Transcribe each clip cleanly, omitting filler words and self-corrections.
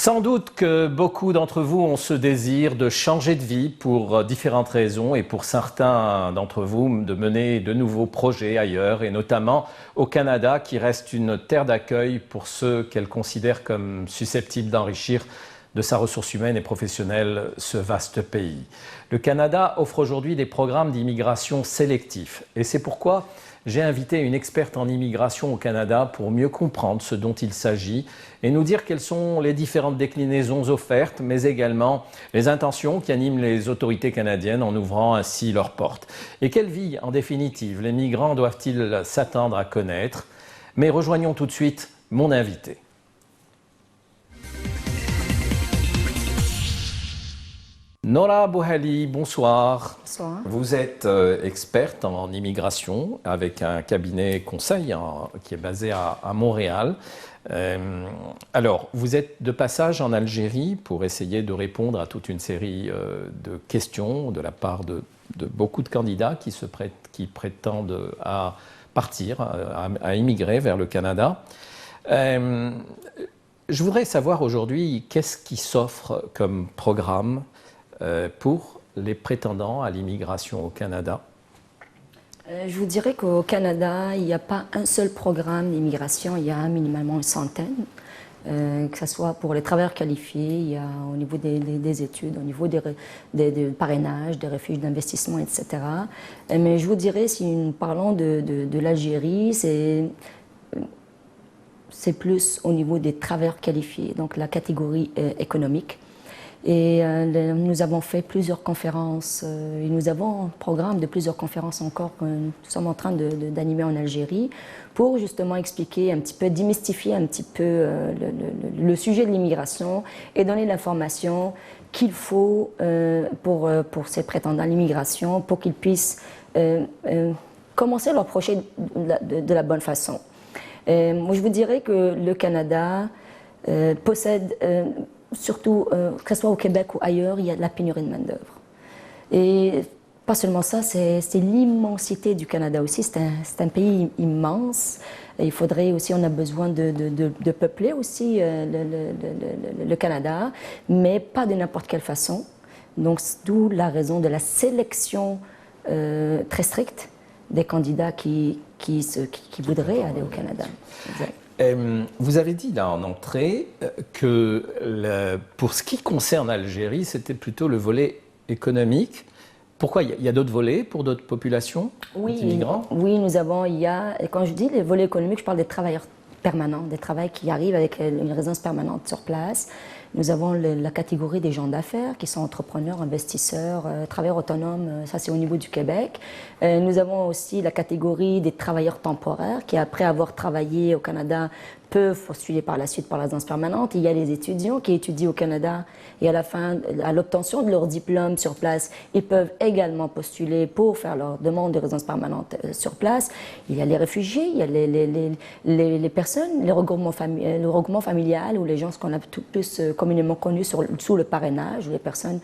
Sans doute que beaucoup d'entre vous ont ce désir de changer de vie pour différentes raisons et pour certains d'entre vous de mener de nouveaux projets ailleurs et notamment au Canada qui reste une terre d'accueil pour ceux qu'elle considère comme susceptibles d'enrichir de sa ressource humaine et professionnelle ce vaste pays. Le Canada offre aujourd'hui des programmes d'immigration sélectifs et c'est pourquoi j'ai invité une experte en immigration au Canada pour mieux comprendre ce dont il s'agit et nous dire quelles sont les différentes déclinaisons offertes, mais également les intentions qui animent les autorités canadiennes en ouvrant ainsi leurs portes. Et quelle vie, en définitive, les migrants doivent-ils s'attendre à connaître? Mais rejoignons tout de suite mon invité. Nora Bouhali, bonsoir. Bonsoir. Vous êtes experte en immigration avec un cabinet conseil qui est basé à Montréal. Alors, vous êtes de passage en Algérie pour essayer de répondre à toute une série de questions de la part de beaucoup de candidats qui prétendent à partir, à immigrer vers le Canada. Je voudrais savoir aujourd'hui qu'est-ce qui s'offre comme programme pour les prétendants à l'immigration au Canada? Je vous dirais qu'au Canada, il n'y a pas un seul programme d'immigration, il y a minimalement une centaine, que ce soit pour les travailleurs qualifiés, il y a au niveau des études, au niveau des parrainages, des refuges d'investissement, etc. Mais je vous dirais, si nous parlons de l'Algérie, c'est plus au niveau des travailleurs qualifiés, donc la catégorie économique. Et nous avons fait plusieurs conférences et nous avons un programme de plusieurs conférences encore que nous sommes en train d'animer en Algérie pour justement expliquer un petit peu, démystifier un petit peu le sujet de l'immigration et donner l'information qu'il faut pour ces prétendants à l'immigration pour qu'ils puissent commencer leur projet de la bonne façon. Moi, je vous dirais que le Canada possède surtout, que ce soit au Québec ou ailleurs, il y a de la pénurie de main-d'œuvre. Et pas seulement ça, c'est l'immensité du Canada aussi. C'est un pays immense. Et il faudrait aussi, on a besoin de peupler aussi le Canada, mais pas de n'importe quelle façon. Donc, d'où la raison de la sélection très stricte des candidats qui voudraient aller au Canada. Exact. Vous avez dit là en entrée que pour ce qui concerne l'Algérie, c'était plutôt le volet économique. Pourquoi? Il y a d'autres volets pour d'autres populations d'immigrants? Oui, et quand je dis les volets économiques, je parle des travailleurs permanents, des travailleurs qui arrivent avec une résidence permanente sur place. Nous avons la catégorie des gens d'affaires qui sont entrepreneurs, investisseurs, travailleurs autonomes, ça c'est au niveau du Québec. Nous avons aussi la catégorie des travailleurs temporaires qui, après avoir travaillé au Canada, peuvent postuler par la suite par la résidence permanente. Il y a les étudiants qui étudient au Canada et à l'obtention de leur diplôme sur place, ils peuvent également postuler pour faire leur demande de résidence permanente sur place. Il y a les réfugiés, il y a les personnes, le regroupement familial ou les gens, ce qu'on a tout plus communément connus sous le parrainage, où les personnes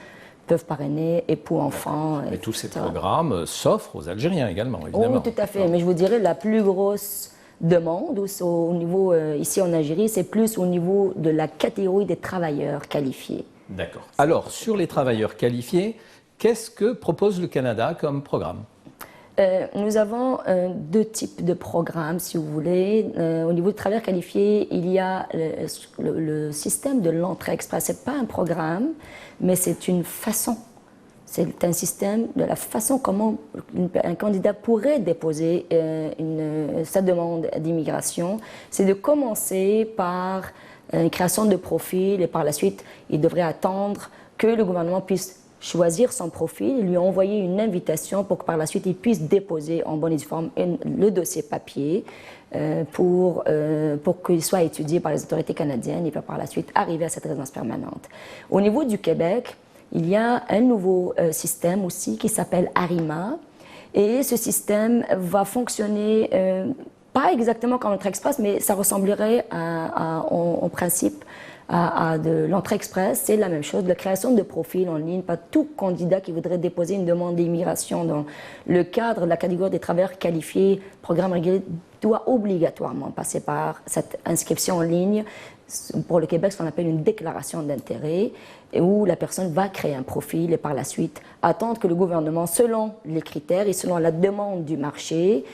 peuvent parrainer époux, enfants. Mais tous ces programmes s'offrent aux Algériens également, évidemment. Oui, tout à fait. Mais je vous dirais la plus grosse demande au niveau, ici en Algérie, c'est plus au niveau de la catégorie des travailleurs qualifiés. D'accord. Alors, sur les travailleurs qualifiés, qu'est-ce que propose le Canada comme programme? Nous avons deux types de programmes, si vous voulez. Au niveau des travailleurs qualifiés, il y a le système de l'entrée express. Ce n'est pas un programme, mais c'est une façon. C'est un système de la façon comment un candidat pourrait déposer sa demande d'immigration. C'est de commencer par une création de profil et par la suite, il devrait attendre que le gouvernement puisse choisir son profil et lui envoyer une invitation pour que par la suite il puisse déposer en bonne et due forme le dossier papier pour qu'il soit étudié par les autorités canadiennes et puis par la suite arriver à cette résidence permanente. Au niveau du Québec, il y a un nouveau système aussi qui s'appelle ARIMA et ce système va fonctionner pas exactement comme l'entrée express, mais ça ressemblerait en principe à de l'entrée express. C'est la même chose, la création de profils en ligne. Pas tout candidat qui voudrait déposer une demande d'immigration dans le cadre de la catégorie des travailleurs qualifiés, programme régulier, doit obligatoirement passer par cette inscription en ligne, pour le Québec, ce qu'on appelle une déclaration d'intérêt, où la personne va créer un profil et par la suite attendre que le gouvernement, selon les critères et selon la demande du marché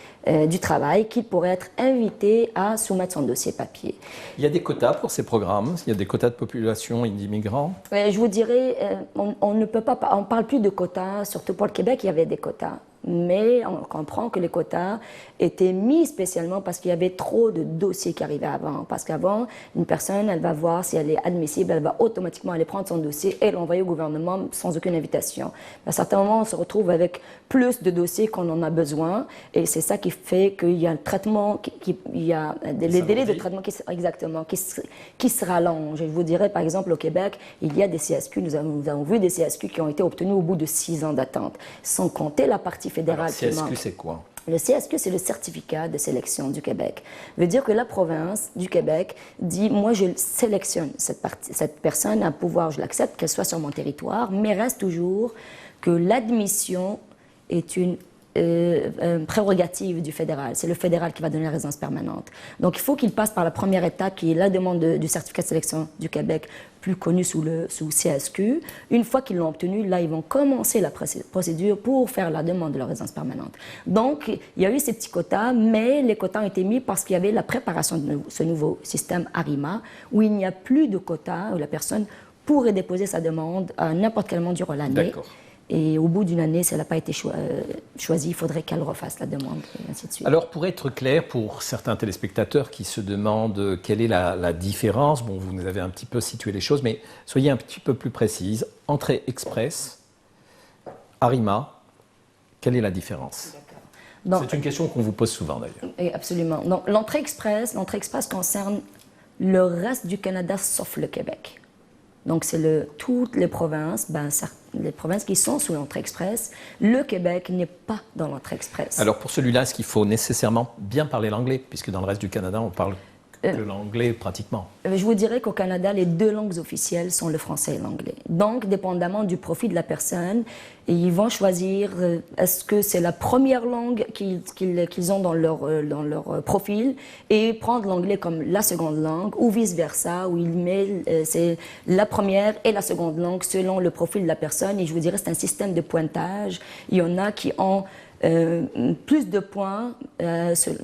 du travail, qu'il pourrait être invité à soumettre son dossier papier. Il y a des quotas pour ces programmes? Il y a des quotas de population et d'immigrants? Je vous dirais, on ne peut pas, on parle plus de quotas, surtout pour le Québec, il y avait des quotas. Mais on comprend que les quotas étaient mis spécialement parce qu'il y avait trop de dossiers qui arrivaient avant. Parce qu'avant, une personne, elle va voir si elle est admissible, elle va automatiquement aller prendre son dossier et l'envoyer au gouvernement sans aucune invitation. À certains moments, on se retrouve avec plus de dossiers qu'on en a besoin et c'est ça qui fait qu'il y a un traitement, il y a les délais de traitement qui se rallongent. Je vous dirais, par exemple, au Québec, il y a des CSQ, nous avons vu des CSQ qui ont été obtenus au bout de 6 ans d'attente, sans compter la partie fédérale. Alors, CSQ, c'est quoi? Le CSQ, c'est le certificat de sélection du Québec. Ça veut dire que la province du Québec dit, moi, je sélectionne cette personne à pouvoir, je l'accepte, qu'elle soit sur mon territoire, mais reste toujours que l'admission est une prérogative du fédéral. C'est le fédéral qui va donner la résidence permanente. Donc, il faut qu'il passe par la première étape, qui est la demande du certificat de sélection du Québec, plus connu sous CSQ. Une fois qu'ils l'ont obtenu, là, ils vont commencer la procédure pour faire la demande de la résidence permanente. Donc, il y a eu ces petits quotas, mais les quotas ont été mis parce qu'il y avait la préparation de ce nouveau système ARIMA, où il n'y a plus de quotas, où la personne pourrait déposer sa demande à n'importe quel moment durant l'année. D'accord. Et au bout d'une année, si elle n'a pas été choisie, il faudrait qu'elle refasse la demande, et ainsi de suite. Alors, pour être clair, pour certains téléspectateurs qui se demandent quelle est la différence, bon, vous nous avez un petit peu situé les choses, mais soyez un petit peu plus précise. Entrée express, ARIMA, quelle est la différence? C'est une question qu'on vous pose souvent, d'ailleurs. Absolument. Donc, l'entrée express concerne le reste du Canada, sauf le Québec. Donc, c'est toutes les provinces, les provinces qui sont sous l'entrée express. Le Québec n'est pas dans l'entrée express. Alors, pour celui-là, est-ce qu'il faut nécessairement bien parler l'anglais? Puisque dans le reste du Canada, on parle que l'anglais pratiquement. Je vous dirais qu'au Canada, les 2 langues officielles sont le français et l'anglais. Donc, dépendamment du profil de la personne, ils vont choisir est-ce que c'est la première langue qu'ils ont dans leur profil et prendre l'anglais comme la seconde langue ou vice-versa, où ils mettent c'est la première et la seconde langue selon le profil de la personne. Et je vous dirais c'est un système de pointage. Il y en a qui ont plus de points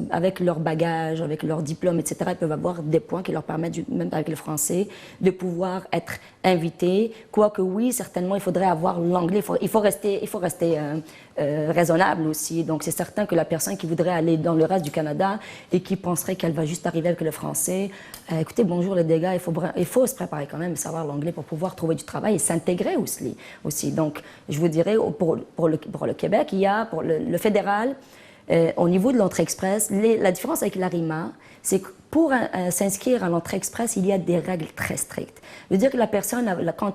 avec leur bagage, avec leur diplôme, etc. Ils peuvent avoir des points qui leur permettent, même avec le français, de pouvoir être invités. Quoique oui, certainement, il faudrait avoir l'anglais. Il faut rester raisonnable aussi. Donc, c'est certain que la personne qui voudrait aller dans le reste du Canada et qui penserait qu'elle va juste arriver avec le français, écoutez, bonjour les dégâts, il faut se préparer quand même et savoir l'anglais pour pouvoir trouver du travail et s'intégrer aussi. Donc, je vous dirais, pour le Québec, il y a pour le fédéral, au niveau de l'entrée express, la différence avec l'ARIMA, c'est que pour s'inscrire à l'entrée express, il y a des règles très strictes. Ça veut dire que la personne,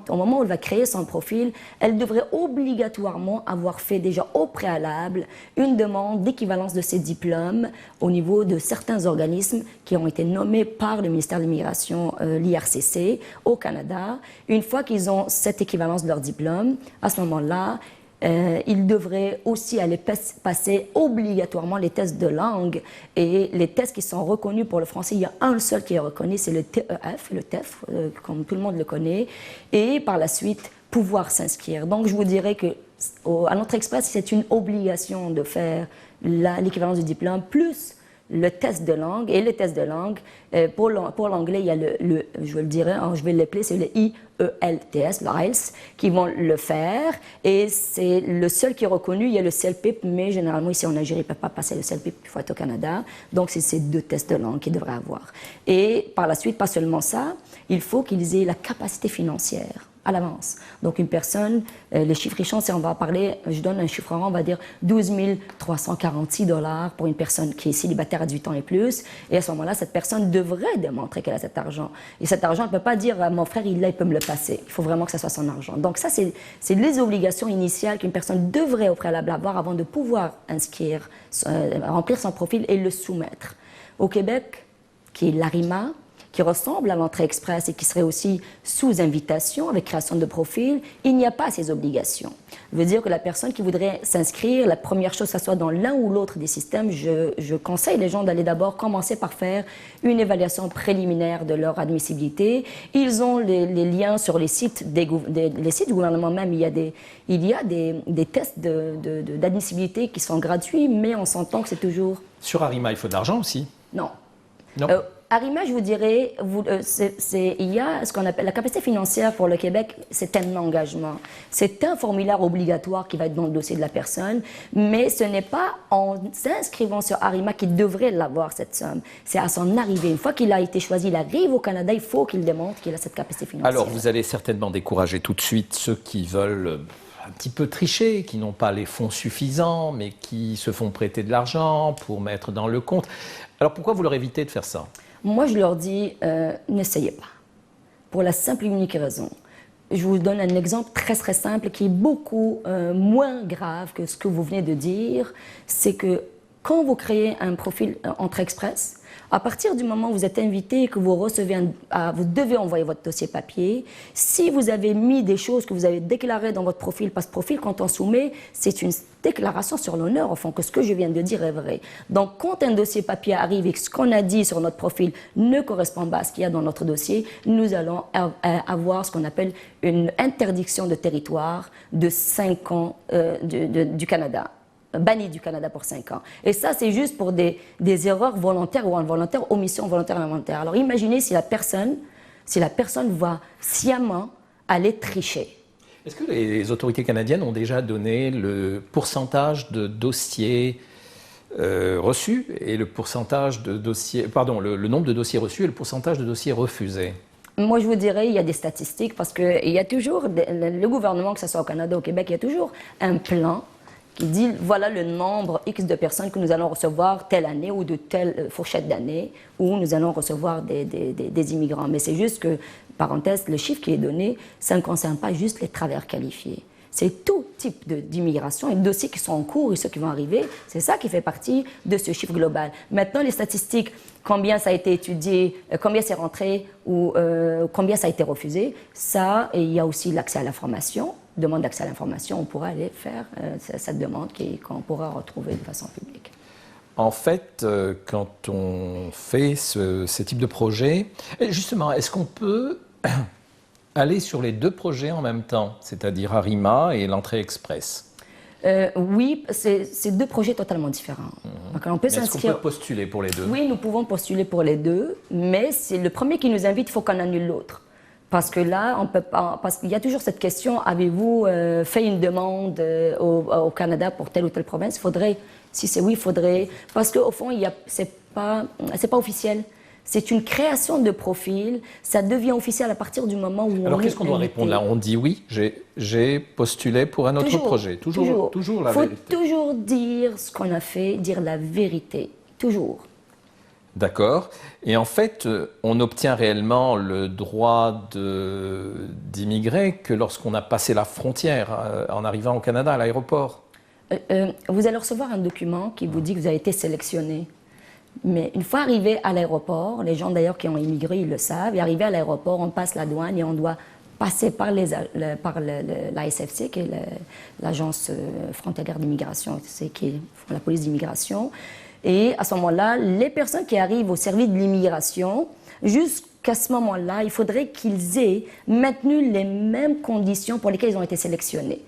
au moment où elle va créer son profil, elle devrait obligatoirement avoir fait déjà au préalable une demande d'équivalence de ses diplômes au niveau de certains organismes qui ont été nommés par le ministère de l'Immigration, l'IRCC, au Canada. Une fois qu'ils ont cette équivalence de leur diplôme, à ce moment-là, ils devraient aussi aller passer obligatoirement les tests de langue et les tests qui sont reconnus pour le français. Il y a un seul qui est reconnu, c'est le TEF, comme tout le monde le connaît, et par la suite pouvoir s'inscrire. Donc je vous dirais que à l'entrée express, c'est une obligation de faire l'équivalence du diplôme plus le test de langue. Et le test de langue, pour l'anglais, il y a je le dirai, je vais l'appeler, c'est le IELTS, l'IELTS, qui vont le faire. Et c'est le seul qui est reconnu. Il y a le CELPIP, mais généralement, ici en Algérie, ils ne peuvent pas passer le CELPIP, il faut être au Canada. Donc, c'est ces 2 tests de langue qu'ils devraient avoir. Et par la suite, pas seulement ça, il faut qu'ils aient la capacité financière à l'avance. Donc, une personne, les chiffres richants, si on va parler, je donne un chiffre rond, on va dire 12 346 $ pour une personne qui est célibataire à 18 ans et plus. Et à ce moment-là, cette personne devrait démontrer qu'elle a cet argent. Et cet argent, elle ne peut pas dire mon frère, il peut me le passer. Il faut vraiment que ce soit son argent. Donc, ça, c'est les obligations initiales qu'une personne devrait au préalable avoir avant de pouvoir remplir son profil et le soumettre. Au Québec, qui est l'ARIMA, qui ressemble à l'entrée express et qui serait aussi sous invitation avec création de profil, il n'y a pas ces obligations. Ça veut dire que la personne qui voudrait s'inscrire, la première chose, que ce soit dans l'un ou l'autre des systèmes, je conseille les gens d'aller d'abord commencer par faire une évaluation préliminaire de leur admissibilité. Ils ont les liens sur les sites, les sites du gouvernement même. Il y a des tests d'admissibilité qui sont gratuits, mais on s'entend que c'est toujours... Sur Arima, il faut de l'argent aussi? Non. Non. Arima, je vous dirais, il y a ce qu'on appelle la capacité financière pour le Québec, c'est un engagement. C'est un formulaire obligatoire qui va être dans le dossier de la personne, mais ce n'est pas en s'inscrivant sur Arima qu'il devrait l'avoir, cette somme. C'est à son arrivée. Une fois qu'il a été choisi, il arrive au Canada, il faut qu'il démontre qu'il a cette capacité financière. Alors, vous allez certainement décourager tout de suite ceux qui veulent un petit peu tricher, qui n'ont pas les fonds suffisants, mais qui se font prêter de l'argent pour mettre dans le compte. Alors, pourquoi vous leur évitez de faire ça? Moi, je leur dis, n'essayez pas. Pour la simple et unique raison. Je vous donne un exemple très, très simple qui est beaucoup moins grave que ce que vous venez de dire. C'est que quand vous créez un profil Entrée Express, à partir du moment où vous êtes invité et que vous recevez, vous devez envoyer votre dossier papier. Si vous avez mis des choses que vous avez déclarées dans votre profil, parce que profil, quand on soumet, c'est une déclaration sur l'honneur, au fond, que ce que je viens de dire est vrai. Donc, quand un dossier papier arrive et que ce qu'on a dit sur notre profil ne correspond pas à ce qu'il y a dans notre dossier, nous allons avoir ce qu'on appelle une interdiction de territoire de 5 ans du Canada. Banni du Canada pour 5 ans. Et ça, c'est juste pour des erreurs volontaires ou involontaires, omissions volontaires ou involontaires. Alors imaginez si la personne va sciemment aller tricher. Est-ce que les autorités canadiennes ont déjà donné le pourcentage de dossiers reçus et le pourcentage de dossiers, le nombre de dossiers reçus et le pourcentage de dossiers refusés? Moi, je vous dirais, il y a des statistiques parce qu'il y a toujours, le gouvernement, que ce soit au Canada ou au Québec, il y a toujours un plan qui dit voilà le nombre X de personnes que nous allons recevoir telle année ou de telle fourchette d'année où nous allons recevoir des immigrants. Mais c'est juste que, parenthèse, le chiffre qui est donné, ça ne concerne pas juste les travailleurs qualifiés. C'est tout type d'immigration et de dossiers qui sont en cours et ceux qui vont arriver. C'est ça qui fait partie de ce chiffre global. Maintenant, les statistiques, combien ça a été étudié, combien c'est rentré ou combien ça a été refusé, ça, et il y a aussi l'accès à l'information. Demande d'accès à l'information, on pourra aller faire cette demande qu'on pourra retrouver de façon publique. En fait, quand on fait ce type de projet, justement, est-ce qu'on peut aller sur les deux projets en même temps, c'est-à-dire Arima et l'entrée express? Oui, c'est deux projets totalement différents. Donc, on peut est-ce qu'on peut postuler pour les deux? Oui, nous pouvons postuler pour les deux, mais c'est le premier qui nous invite, il faut qu'on annule l'autre. Parce que là, on peut pas, parce qu'il y a toujours cette question, avez-vous fait une demande au Canada pour telle ou telle province? Il faudrait, si c'est oui, il faudrait, parce qu'au fond, c'est pas officiel. C'est une création de profil, ça devient officiel à partir du moment où on est Alors qu'est-ce qu'on doit répondre là? On dit oui, j'ai postulé pour un autre projet. Toujours la vérité. Il faut toujours dire ce qu'on a fait, dire la vérité, toujours. D'accord. Et en fait, on obtient réellement le droit d'immigrer que lorsqu'on a passé la frontière en arrivant au Canada à l'aéroport. Vous allez recevoir un document qui vous dit que vous avez été sélectionné. Mais une fois arrivé à l'aéroport, les gens d'ailleurs qui ont immigré, ils le savent, et arrivé à l'aéroport, on passe la douane et on doit passer par la SFC, qui est l'agence frontalière d'immigration, qui est la police d'immigration. Et à ce moment-là, les personnes qui arrivent au service de l'immigration, jusqu'à ce moment-là, il faudrait qu'ils aient maintenu les mêmes conditions pour lesquelles ils ont été sélectionnés.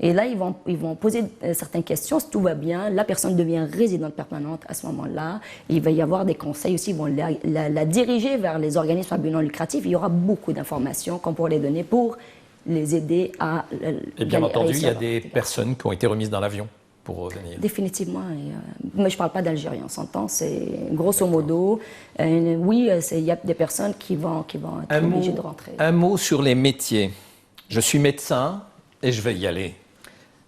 Et là, ils vont poser certaines questions. Si tout va bien, la personne devient résidente permanente à ce moment-là. Il va y avoir des conseils aussi. Ils vont la diriger vers les organismes à but non lucratif. Il y aura beaucoup d'informations qu'on pourra les donner pour les aider à... Et bien entendu, il y a des personnes qui ont été remises dans l'avion pour revenir. Définitivement. Mais je ne parle pas d'Algérie, on s'entend. C'est grosso modo, oui, il y a des personnes qui vont être obligées de rentrer. Un mot sur les métiers. Je suis médecin et je vais y aller.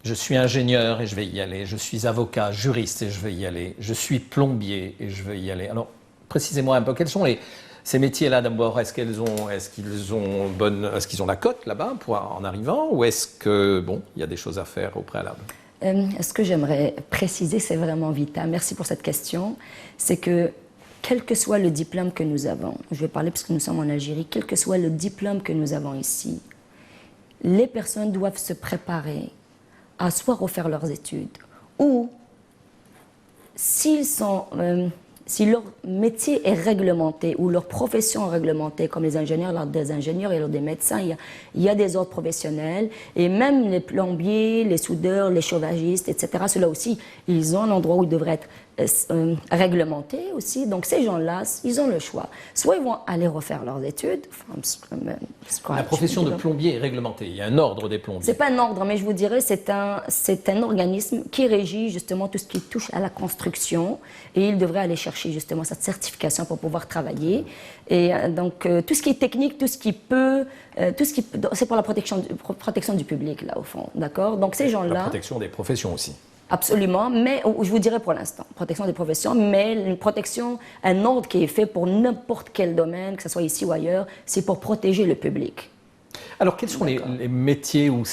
Je suis ingénieur et je vais y aller. Je suis avocat, juriste et je vais y aller. Je suis plombier et je vais y aller. Alors, précisez-moi un peu, quels sont ces métiers-là d'abord? Est-ce qu'ils ont la cote là-bas en arrivant, ou est-ce que il y a des choses à faire au préalable? Ce que j'aimerais préciser, c'est vraiment vital. Merci pour cette question. C'est que quel que soit le diplôme que nous avons, je vais parler parce que nous sommes en Algérie, quel que soit le diplôme que nous avons ici, les personnes doivent se préparer à soit refaire leurs études ou si leur métier est réglementé ou leur profession est réglementée, comme les ingénieurs, l'ordre des ingénieurs et l'ordre des médecins, il y a des ordres professionnels, et même les plombiers, les soudeurs, les chauvaggistes, etc., ceux-là aussi, ils ont un endroit où ils devraient être réglementés aussi. Donc ces gens-là, ils ont le choix. Soit ils vont aller refaire leurs études. La profession de plombier est réglementée. Il y a un ordre des plombiers. C'est pas un ordre, mais je vous dirais c'est un organisme qui régit justement tout ce qui touche à la construction, et il devrait aller chercher justement cette certification pour pouvoir travailler. Et donc tout ce qui est technique, tout ce qui peut, c'est pour la protection du public là au fond, d'accord. Donc ces gens-là. La protection des professions aussi. Absolument, mais je vous dirais pour l'instant, protection des professions, mais une protection, un ordre qui est fait pour n'importe quel domaine, que ce soit ici ou ailleurs, c'est pour protéger le public. Alors, quels sont les métiers où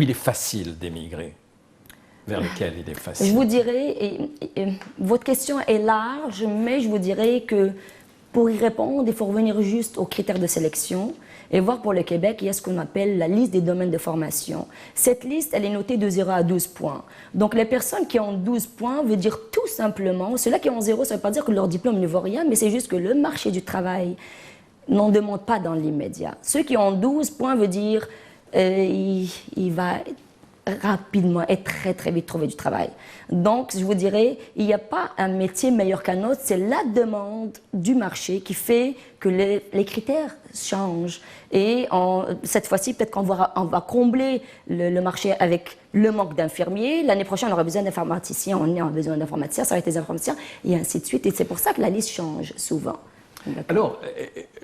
il est facile d'émigrer, vers lesquels il est facile? Je vous dirais, votre question est large, mais je vous dirais que pour y répondre, il faut revenir juste aux critères de sélection et voir pour le Québec, il y a ce qu'on appelle la liste des domaines de formation. Cette liste, elle est notée de 0 à 12 points. Donc les personnes qui ont 12 points veut dire tout simplement, ceux-là qui ont 0, ça ne veut pas dire que leur diplôme ne vaut rien, mais c'est juste que le marché du travail n'en demande pas dans l'immédiat. Ceux qui ont 12 points veut dire il va rapidement et très très vite trouver du travail. Donc je vous dirais, il n'y a pas un métier meilleur qu'un autre, c'est la demande du marché qui fait que les critères changent. Et cette fois-ci, peut-être qu'on va combler le marché avec le manque d'infirmiers. L'année prochaine, on aura besoin d'informaticiens, on a besoin d'informaticiens, ça va être des informaticiens, et ainsi de suite. Et c'est pour ça que la liste change souvent. Alors,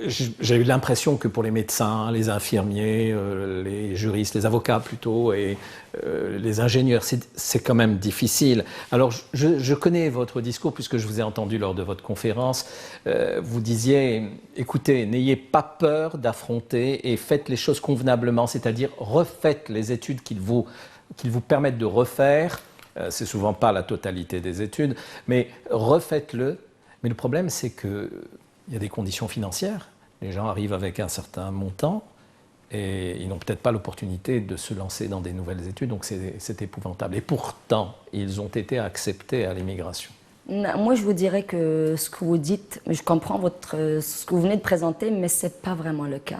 j'ai eu l'impression que pour les médecins, les infirmiers, les juristes, les avocats plutôt, et les ingénieurs, c'est quand même difficile. Alors, je connais votre discours puisque je vous ai entendu lors de votre conférence. Vous disiez, écoutez, n'ayez pas peur d'affronter et faites les choses convenablement, c'est-à-dire refaites les études qu'ils vous permettent de refaire. C'est souvent pas la totalité des études, mais refaites-le. Mais le problème, c'est que il y a des conditions financières. Les gens arrivent avec un certain montant et ils n'ont peut-être pas l'opportunité de se lancer dans des nouvelles études, donc c'est épouvantable. Et pourtant, ils ont été acceptés à l'immigration. Moi, je vous dirais que ce que vous dites, je comprends ce que vous venez de présenter, mais ce n'est pas vraiment le cas.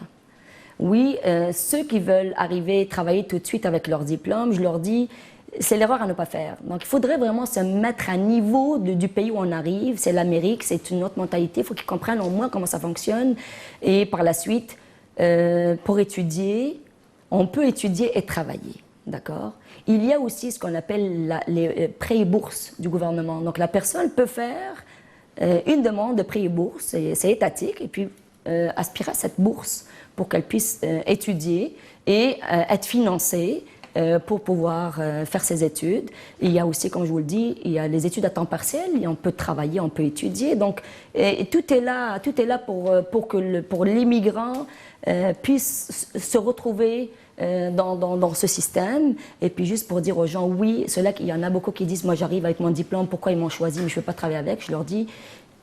Oui, ceux qui veulent arriver, travailler tout de suite avec leur diplôme, je leur dis, c'est l'erreur à ne pas faire. Donc, il faudrait vraiment se mettre à niveau du pays où on arrive. C'est l'Amérique, c'est une autre mentalité. Il faut qu'ils comprennent au moins comment ça fonctionne. Et par la suite, pour étudier, on peut étudier et travailler. D'accord? Il y a aussi ce qu'on appelle les prêts et bourses du gouvernement. Donc, la personne peut faire une demande de prêt et bourse, c'est étatique, et puis aspirer à cette bourse pour qu'elle puisse étudier et être financée pour pouvoir faire ses études. Il y a aussi, comme je vous le dis, il y a les études à temps partiel, et on peut travailler, on peut étudier. Donc, tout est là pour l'immigrant puisse se retrouver dans ce système. Et puis juste pour dire aux gens, oui, il y en a beaucoup qui disent, moi j'arrive avec mon diplôme, pourquoi ils m'ont choisi, mais je ne veux pas travailler avec. Je leur dis,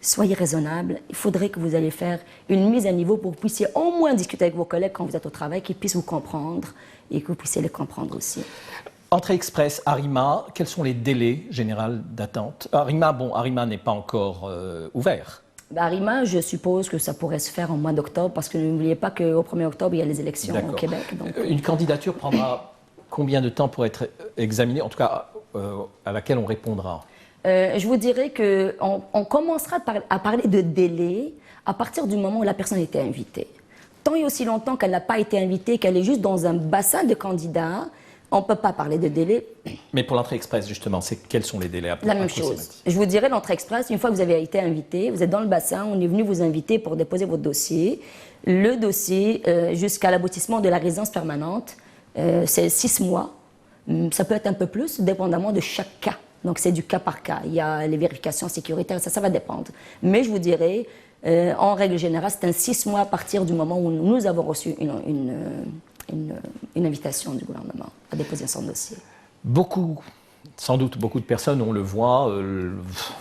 soyez raisonnables, il faudrait que vous alliez faire une mise à niveau pour que vous puissiez au moins discuter avec vos collègues quand vous êtes au travail, qu'ils puissent vous comprendre et que vous puissiez les comprendre aussi. Entrée express, Arima, quels sont les délais généraux d'attente? Arima n'est pas encore ouvert. Arima, je suppose que ça pourrait se faire en mois d'octobre, parce que n'oubliez pas qu'au 1er octobre, il y a les élections au Québec. Donc... Une candidature prendra combien de temps pour être examinée, en tout cas à laquelle on répondra? Je vous dirais qu'on commencera à parler de délai à partir du moment où la personne a été invitée. Tant et aussi longtemps qu'elle n'a pas été invitée, qu'elle est juste dans un bassin de candidats, on ne peut pas parler de délai. Mais pour l'entrée express, justement, quels sont les délais? La même chose. Je vous dirais, l'entrée express, une fois que vous avez été invité, vous êtes dans le bassin, on est venu vous inviter pour déposer votre dossier. Le dossier, jusqu'à l'aboutissement de la résidence permanente, c'est 6 mois. Ça peut être un peu plus, dépendamment de chaque cas. Donc, c'est du cas par cas. Il y a les vérifications sécuritaires, ça va dépendre. Mais je vous dirais, en règle générale, c'est un 6 mois à partir du moment où nous avons reçu une invitation du gouvernement à déposer son dossier. Beaucoup sans doute beaucoup de personnes, on le voit,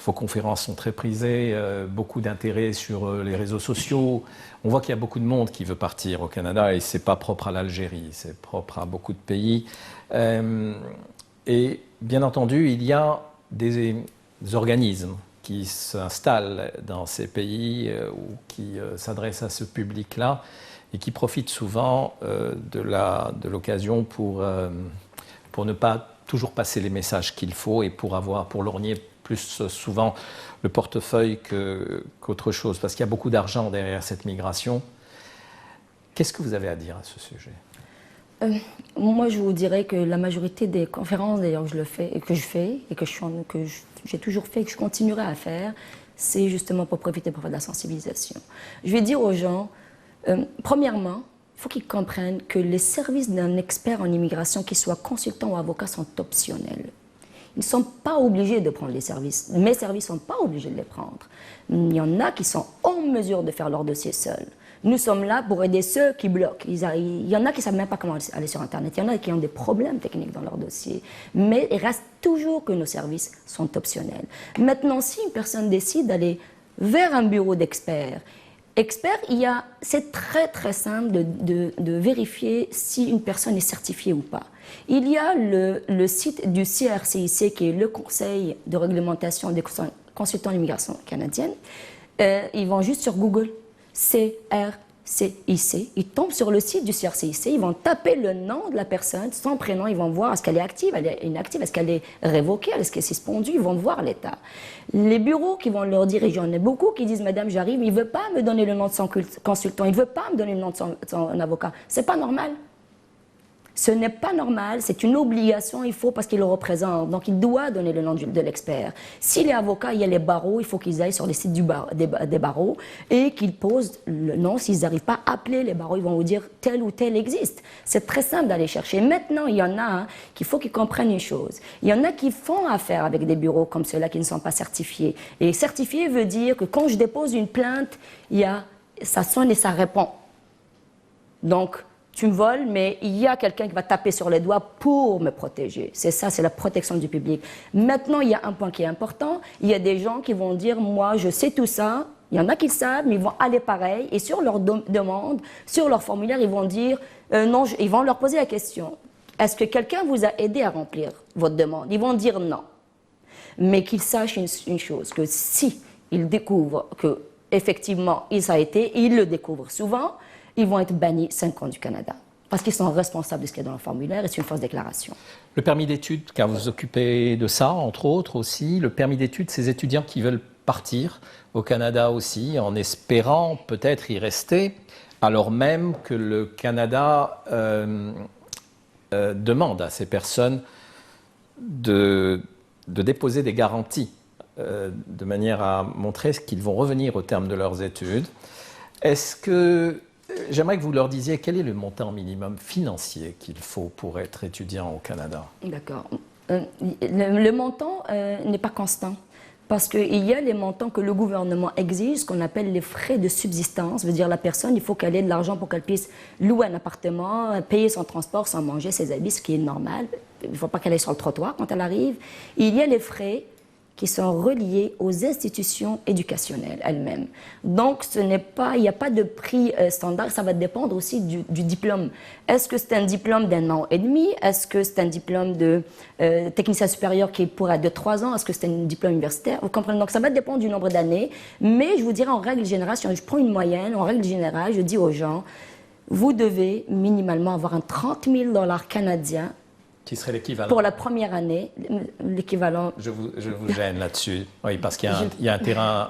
vos conférences sont très prisées, beaucoup d'intérêt sur les réseaux sociaux. On voit qu'il y a beaucoup de monde qui veut partir au Canada et ce n'est pas propre à l'Algérie, c'est propre à beaucoup de pays. Et bien entendu, il y a des organismes qui s'installent dans ces pays ou qui s'adressent à ce public-là et qui profitent souvent de l'occasion pour ne pas toujours passer les messages qu'il faut et pour lorgner plus souvent le portefeuille qu'autre chose, parce qu'il y a beaucoup d'argent derrière cette migration. Qu'est-ce que vous avez à dire à ce sujet? Moi, je vous dirais que la majorité des conférences, d'ailleurs, que je fais et que j'ai toujours fait et que je continuerai à faire, c'est justement pour profiter pour faire de la sensibilisation. Je vais dire aux gens, premièrement, il faut qu'ils comprennent que les services d'un expert en immigration, qu'il soit consultant ou avocat, sont optionnels. Ils ne sont pas obligés de prendre les services. Mes services ne sont pas obligés de les prendre. Il y en a qui sont en mesure de faire leur dossier seuls. Nous sommes là pour aider ceux qui bloquent. Il y en a qui ne savent même pas comment aller sur Internet. Il y en a qui ont des problèmes techniques dans leur dossier. Mais il reste toujours que nos services sont optionnels. Maintenant, si une personne décide d'aller vers un bureau d'experts, c'est très très simple de vérifier si une personne est certifiée ou pas. Il y a le site du CRCIC, qui est le Conseil de réglementation des consultants d'immigration canadienne. Ils vont juste sur Google, CRCIC, ils tombent sur le site du CRCIC, ils vont taper le nom de la personne, son prénom, ils vont voir est-ce qu'elle est active, elle est inactive, est-ce qu'elle est révoquée, est-ce qu'elle est suspendue, ils vont voir l'état. Les bureaux qui vont leur dire, et j'en ai beaucoup qui disent, madame, j'arrive, il ne veut pas me donner le nom de son consultant, il ne veut pas me donner le nom de son avocat. C'est pas normal. Ce n'est pas normal, c'est une obligation, il faut, parce qu'il le représente. Donc, il doit donner le nom de l'expert. S'il est avocat, il y a les barreaux, il faut qu'ils aillent sur les sites des barreaux et qu'ils posent le nom. S'ils n'arrivent pas à appeler les barreaux, ils vont vous dire tel ou tel existe. C'est très simple d'aller chercher. Maintenant, il y en a qu'il faut qu'ils comprennent une chose. Il y en a qui font affaire avec des bureaux comme ceux-là qui ne sont pas certifiés. Et certifié veut dire que quand je dépose une plainte, ça sonne et ça répond. Donc, tu me voles, mais il y a quelqu'un qui va taper sur les doigts pour me protéger. C'est ça, c'est la protection du public. Maintenant, il y a un point qui est important. Il y a des gens qui vont dire, moi, je sais tout ça. Il y en a qui le savent, mais ils vont aller pareil. Et sur leur demande, sur leur formulaire, ils vont dire, non, ils vont leur poser la question. Est-ce que quelqu'un vous a aidé à remplir votre demande? Ils vont dire non. Mais qu'ils sachent une chose, que si ils découvrent que effectivement, ça a été, ils le découvrent souvent, ils vont être bannis 5 ans du Canada. Parce qu'ils sont responsables de ce qu'il y a dans le formulaire et c'est une fausse déclaration. Le permis d'études, car vous vous occupez de ça, entre autres aussi, le permis d'études, ces étudiants qui veulent partir au Canada aussi, en espérant peut-être y rester, alors même que le Canada demande à ces personnes de déposer des garanties, de manière à montrer qu'ils vont revenir au terme de leurs études. Est-ce que j'aimerais que vous leur disiez quel est le montant minimum financier qu'il faut pour être étudiant au Canada? D'accord. Le montant n'est pas constant. Parce qu'il y a les montants que le gouvernement exige, ce qu'on appelle les frais de subsistance. Ça veut dire la personne, il faut qu'elle ait de l'argent pour qu'elle puisse louer un appartement, payer son transport, sans manger, ses habits, ce qui est normal. Il ne faut pas qu'elle aille sur le trottoir quand elle arrive. Il y a les frais qui sont reliés aux institutions éducationnelles elles-mêmes. Donc, il n'y a pas de prix standard, ça va dépendre aussi du diplôme. Est-ce que c'est un diplôme d'1 an et demi? Est-ce que c'est un diplôme de technicien supérieur qui pourra être de 3 ans? Est-ce que c'est un diplôme universitaire? Vous comprenez? Donc, ça va dépendre du nombre d'années. Mais je vous dirais, en règle générale, si je prends une moyenne, en règle générale, je dis aux gens, vous devez minimalement avoir un 30 000 $ canadiens qui serait l'équivalent. Pour la première année, l'équivalent. Je vous gêne là-dessus. Oui, parce qu'il y a un terrain.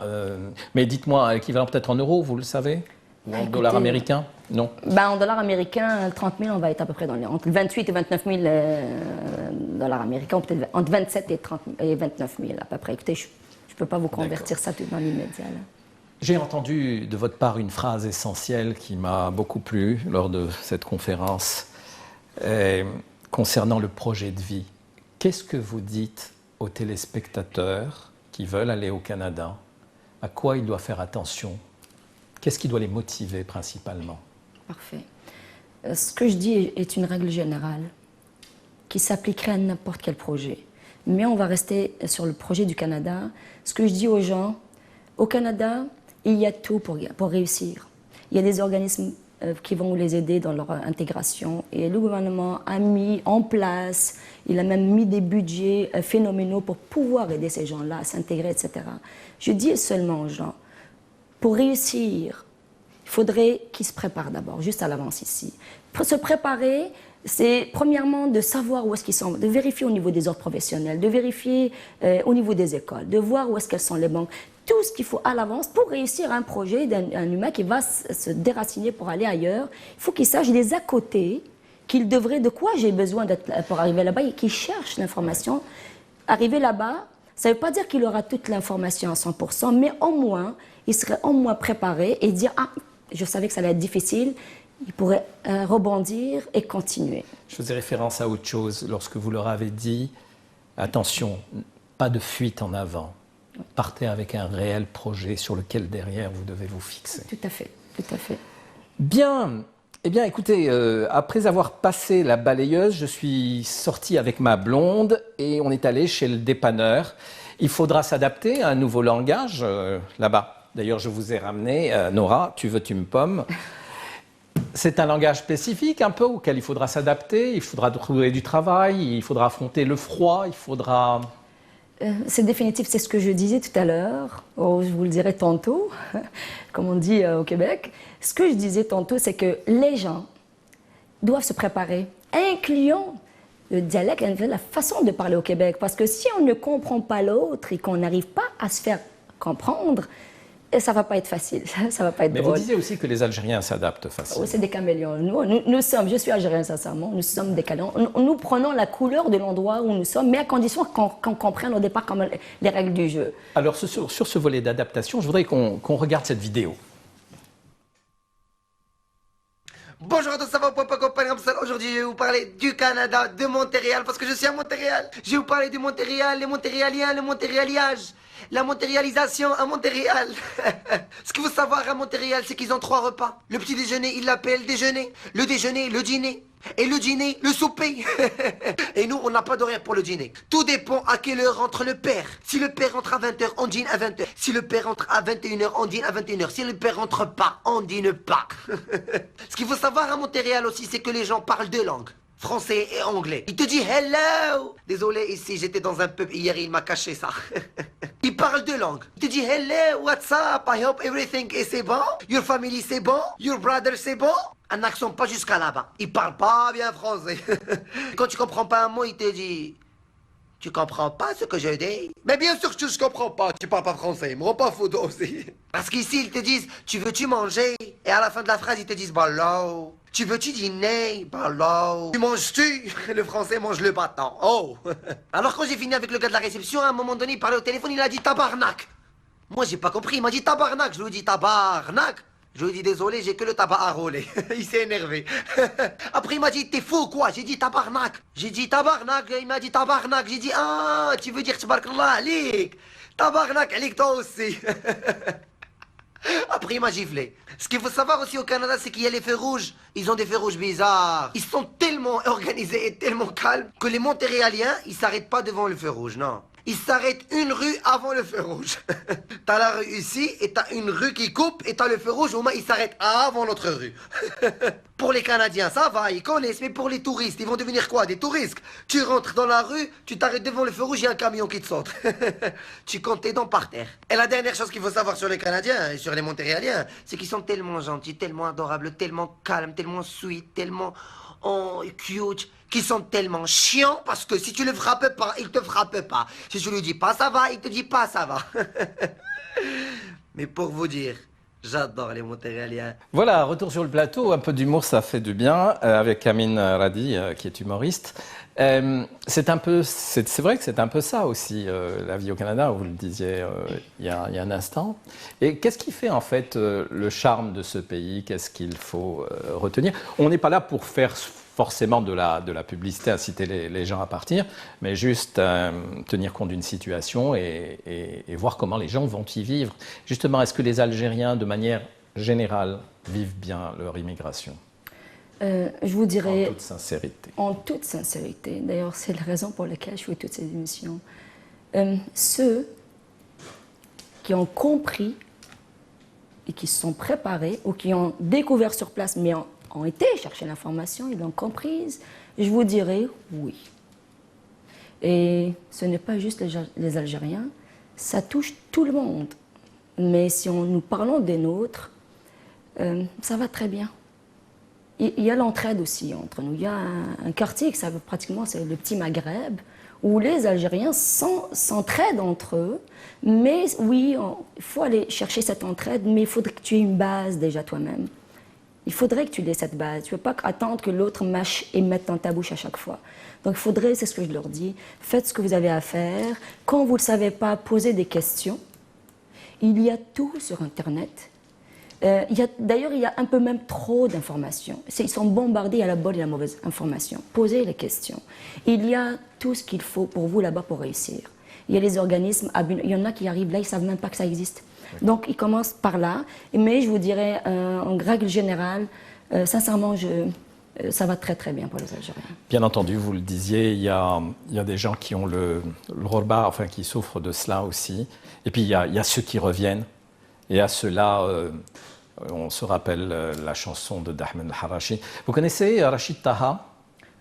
Mais dites-moi, l'équivalent peut-être en euros, vous le savez? Ou en dollars américains? Non. En dollars américains, 30 000, on va être à peu près entre 28 et 29 000 dollars américains, ou peut-être entre 27 et 29 000 à peu près. Écoutez, je ne peux pas vous convertir ça tout dans l'immédiat. J'ai entendu de votre part une phrase essentielle qui m'a beaucoup plu lors de cette conférence. Concernant le projet de vie, qu'est-ce que vous dites aux téléspectateurs qui veulent aller au Canada? À quoi ils doivent faire attention? Qu'est-ce qui doit les motiver principalement? Parfait. Ce que je dis est une règle générale qui s'appliquerait à n'importe quel projet. Mais on va rester sur le projet du Canada. Ce que je dis aux gens, au Canada, il y a tout pour réussir. Il y a des organismes qui vont les aider dans leur intégration. Et le gouvernement a mis en place, il a même mis des budgets phénoménaux pour pouvoir aider ces gens-là à s'intégrer, etc. Je dis seulement aux gens, pour réussir, il faudrait qu'ils se préparent d'abord, juste à l'avance ici. Pour se préparer, c'est premièrement de savoir où est-ce qu'ils sont, de vérifier au niveau des ordres professionnels, de vérifier au niveau des écoles, de voir où est-ce qu'elles sont les banques. Tout ce qu'il faut à l'avance pour réussir un projet d'un humain qui va se déraciner pour aller ailleurs. Il faut qu'il sache des à côté qu'il devrait, de quoi j'ai besoin pour arriver là-bas, et qu'il cherche l'information. Arriver là-bas, ça ne veut pas dire qu'il aura toute l'information à 100%, mais au moins, il serait au moins préparé et dire « Ah, je savais que ça allait être difficile », il pourrait rebondir et continuer. Je faisais référence à autre chose lorsque vous leur avez dit « Attention, pas de fuite en avant ». Partez avec un réel projet sur lequel derrière vous devez vous fixer. Tout à fait, tout à fait. Bien, eh bien écoutez, après avoir passé la balayeuse, je suis sorti avec ma blonde et on est allé chez le dépanneur. Il faudra s'adapter à un nouveau langage là-bas. D'ailleurs, je vous ai ramené, Nora, tu veux, tu me pommes. C'est un langage spécifique un peu auquel il faudra s'adapter, il faudra trouver du travail, il faudra affronter le froid, il faudra... C'est définitif, c'est ce que je disais tout à l'heure, ou je vous le dirai tantôt, comme on dit au Québec. Ce que je disais tantôt, c'est que les gens doivent se préparer, incluant le dialecte, la façon de parler au Québec. Parce que si on ne comprend pas l'autre et qu'on n'arrive pas à se faire comprendre, ça ne va pas être facile, ça va pas être Mais drôle. vous disiez aussi que les Algériens s'adaptent facilement. Oui, c'est des caméléons. Nous sommes, je suis algérien sincèrement, nous sommes des caméléons. Nous prenons la couleur de l'endroit où nous sommes, mais à condition qu'on comprenne au départ comment les règles du jeu. Alors sur ce volet d'adaptation, je voudrais qu'on regarde cette vidéo. Bonjour à tous, ça va, Papa Compagnie Ramsal. Aujourd'hui, je vais vous parler du Canada, de Montréal, parce que je suis à Montréal. Je vais vous parler du Montréal, les Montréaliens, le Montréaliage, la montréalisation à Montréal. Ce qu'il faut savoir à Montréal, c'est qu'ils ont 3 repas. Le petit déjeuner, ils l'appellent déjeuner. Le déjeuner, le dîner. Et le dîner, le souper. Et nous, on n'a pas d'horaire pour le dîner. Tout dépend à quelle heure rentre le père. Si le père rentre à 20h, on dîne à 20h. Si le père rentre à 21h, on dîne à 21h. Si le père rentre pas, on dîne pas. Ce qu'il faut savoir à Montréal aussi, c'est que les gens parlent 2 langues. Français et anglais. Il te dit hello. Désolé, ici, j'étais dans un pub hier, il m'a caché ça. Il parle 2 langues. Il te dit hello, what's up, I hope everything is c'est bon. Your family c'est bon. Your brother c'est bon. Un accent pas jusqu'à là-bas. Il parle pas bien français. Quand tu comprends pas un mot, il te dit... Tu comprends pas ce que je dis? Mais bien sûr que je comprends pas, tu parles pas français, me rends pas fou aussi. Parce qu'ici, ils te disent, tu veux-tu manger? Et à la fin de la phrase, ils te disent, bah là. Tu veux-tu dîner? Bah là. Tu manges-tu? Le français mange le bâton. Oh. Alors quand j'ai fini avec le gars de la réception, à un moment donné, il parlait au téléphone, il a dit tabarnak. Moi, j'ai pas compris, il m'a dit tabarnak. Je lui ai dit tabarnak. Je lui ai dit désolé, j'ai que le tabac à rouler. Il s'est énervé. Après il m'a dit t'es fou quoi? J'ai dit tabarnak. J'ai dit tabarnak, il m'a dit tabarnak. J'ai dit ah tu veux dire tabarakallah alik. Tabarnak alik toi aussi. Après il m'a giflé. Ce qu'il faut savoir aussi au Canada, c'est qu'il y a les feux rouges. Ils ont des feux rouges bizarres. Ils sont tellement organisés et tellement calmes que les Montréaliens, ils s'arrêtent pas devant le feu rouge, non. Ils s'arrêtent une rue avant le feu rouge. T'as la rue ici, et t'as une rue qui coupe, et t'as le feu rouge, au moins ils s'arrêtent avant notre rue. Pour les Canadiens, ça va, ils connaissent, mais pour les touristes, ils vont devenir quoi? Des touristes? Tu rentres dans la rue, tu t'arrêtes devant le feu rouge, il y a un camion qui te saute. Tu comptes tes dents par terre. Et la dernière chose qu'il faut savoir sur les Canadiens et sur les Montréaliens, c'est qu'ils sont tellement gentils, tellement adorables, tellement calmes, tellement sweet, tellement cute, qui sont tellement chiants parce que si tu le frappes pas, il te frappe pas. Si tu lui dis pas ça va, il te dit pas ça va. Mais pour vous dire, j'adore les Montréaliens. Voilà, retour sur le plateau, un peu d'humour, ça fait du bien, avec Amine Radi, qui est humoriste. C'est vrai que c'est un peu ça aussi, la vie au Canada, vous le disiez il y a un instant. Et qu'est-ce qui fait en fait le charme de ce pays? Qu'est-ce qu'il faut retenir? On n'est pas là pour faire forcément de la publicité, inciter les gens à partir, mais juste tenir compte d'une situation et voir comment les gens vont y vivre. Justement, est-ce que les Algériens, de manière générale, vivent bien leur immigration? Je vous dirais... En toute sincérité. En toute sincérité. D'ailleurs, c'est la raison pour laquelle je fais toutes ces émissions. Ceux qui ont compris et qui se sont préparés ou qui ont découvert sur place, mais ont été chercher l'information, ils l'ont comprise, je vous dirais oui. Et ce n'est pas juste les Algériens, ça touche tout le monde. Mais si nous parlons des nôtres, ça va très bien. Il y a l'entraide aussi entre nous. Il y a un quartier qui s'appelle pratiquement c'est le petit Maghreb, où les Algériens s'entraident entre eux. Mais oui, il faut aller chercher cette entraide, mais il faudrait que tu aies une base déjà toi-même. Il faudrait que tu aies cette base. Tu ne peux pas attendre que l'autre mâche et mette dans ta bouche à chaque fois. Donc il faudrait, c'est ce que je leur dis, faites ce que vous avez à faire. Quand vous ne le savez pas, posez des questions. Il y a tout sur Internet. D'ailleurs, il y a un peu même trop d'informations. Ils sont bombardés à la bonne et à la mauvaise information. Posez les questions. Il y a tout ce qu'il faut pour vous là-bas pour réussir. Il y a les organismes, il y en a qui arrivent là, ils ne savent même pas que ça existe. Donc, ils commencent par là. Mais je vous dirais, en règle générale, sincèrement, ça va très très bien pour les Algériens. Bien entendu, vous le disiez, il y a des gens qui ont le ghorba, enfin qui souffrent de cela aussi. Et puis il y a ceux qui reviennent. Et à ceux-là, on se rappelle la chanson de Ahmed El-Harachi. Vous connaissez Rachid Taha?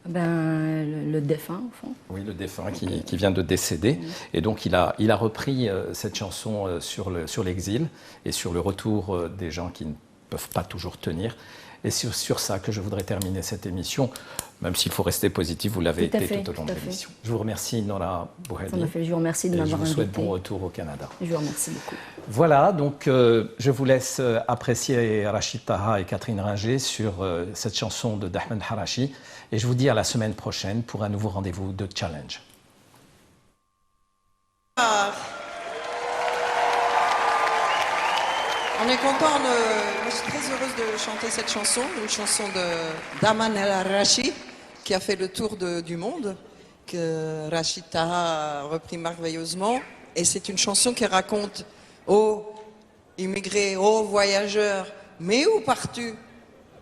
Le défunt, au fond. Oui, le défunt qui vient de décéder. Et donc, il a repris cette chanson sur l'exil et sur le retour des gens qui ne peuvent pas toujours tenir. Et c'est sur ça que je voudrais terminer cette émission, même s'il faut rester positif, vous l'avez été tout au long de l'émission. Je vous remercie, Nora Bouhadi. Je vous remercie de m'avoir invité. Je vous souhaite bon retour au Canada. Je vous remercie beaucoup. Voilà, donc je vous laisse apprécier Rachid Taha et Catherine Ringer sur cette chanson de Ahmed Harachi. Et je vous dis à la semaine prochaine pour un nouveau rendez-vous de Challenge. On est content, je suis très heureuse de chanter cette chanson, une chanson d'Ahmed El-Harachi qui a fait le tour du monde, que Rachid Taha a repris merveilleusement. Et c'est une chanson qui raconte aux immigrés, aux voyageurs, mais où pars-tu?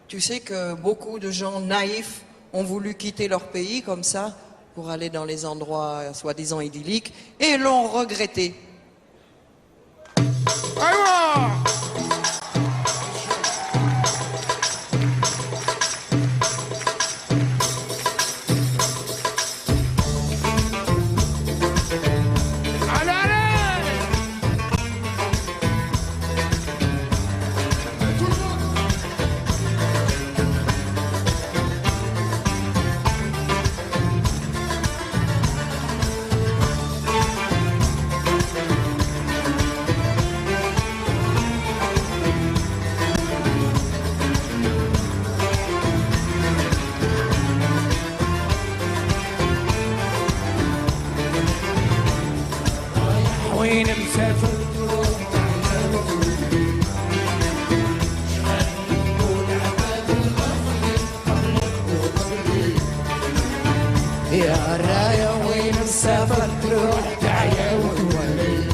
Tu sais que beaucoup de gens naïfs ont voulu quitter leur pays comme ça pour aller dans les endroits soi-disant idylliques et l'ont regretté. وين مسافر يا راية وين مسافر تروح تعيا وتولي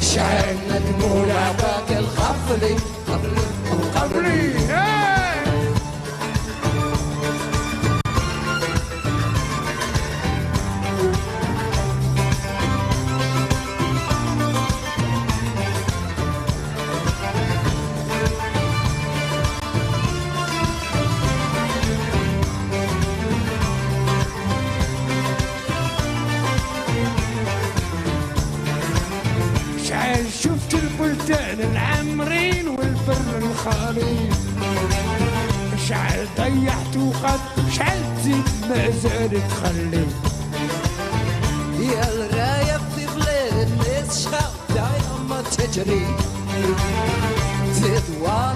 شعلنا دموع عباك الخفلي قبلي شفت البلدان العامرين والبر الخالي شعل ضيعت وقت شعل تزيد ما زال تخلي يا الراية في بلاد الناس شغال دايما ما تجري تدوى